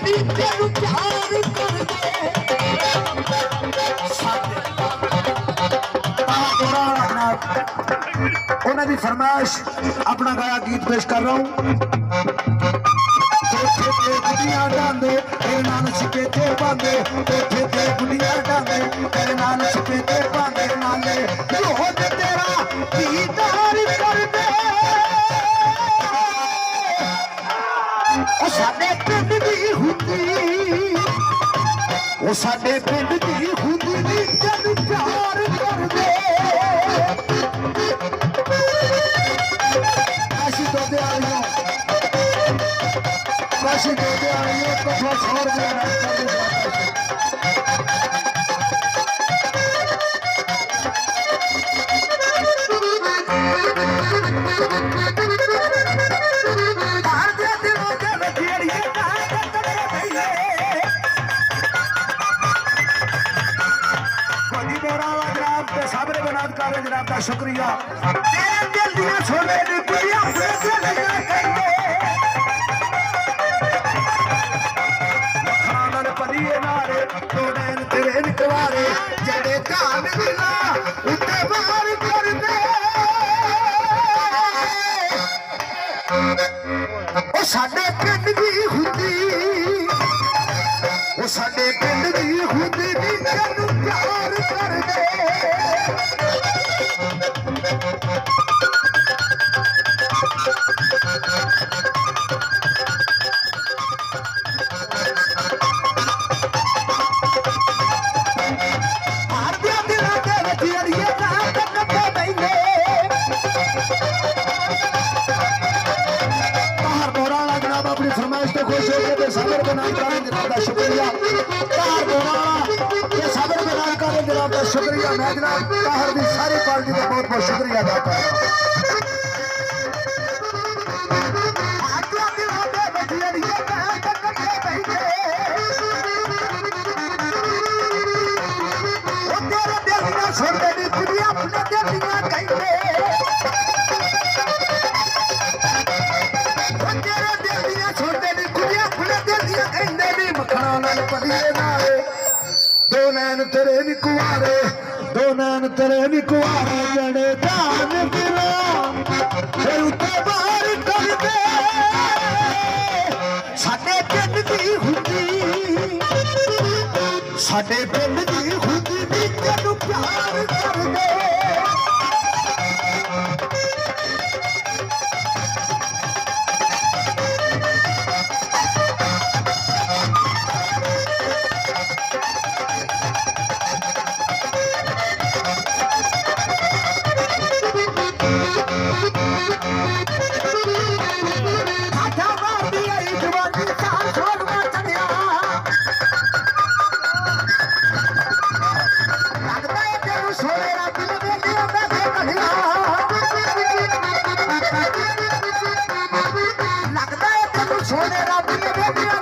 नी तेनू प्यार करदे उन्होंने भी फरमाइश अपना गाया गीत पेश कर रहा हूँ। गुड़िया डांदे तेरे नाल सपेटे पांदे कोठे ते गुड़िया डांदे तेरे नाल सपेटे पांदे नाले रोज तेरा दीदार करदे ओ साडे पिंड दी हुंदी ओ साडे पिंड दी हुंदी नी तैनू प्यार करदे काशी दोदे आलियो काशी दोदे आलियो कथा छोड़ दे जनाब का शुक्रिया छोड़े पलिए नारे तेरे निकवारे जड़े कान मिला उठे बाहर कर दे ओ साडे पिंड दी हुंदी ओ साडे पिंड दी हुंदी नी तैनू प्यार कर दे शुक्रिया मैं जनाब ताहर की सारी पार्टी का बहुत बहुत शुक्रिया अदा कर रहा दो नैन तेरे निकुआरे दो नैन तेरे निकुआरे जड़े जान मिला फिर उत्ते बाहर कर दे साडे पिंड दी हुंदी साडे पिंड दी हुंदी नी तैनू प्यार कर दे लगता है तेनू सोने रब ने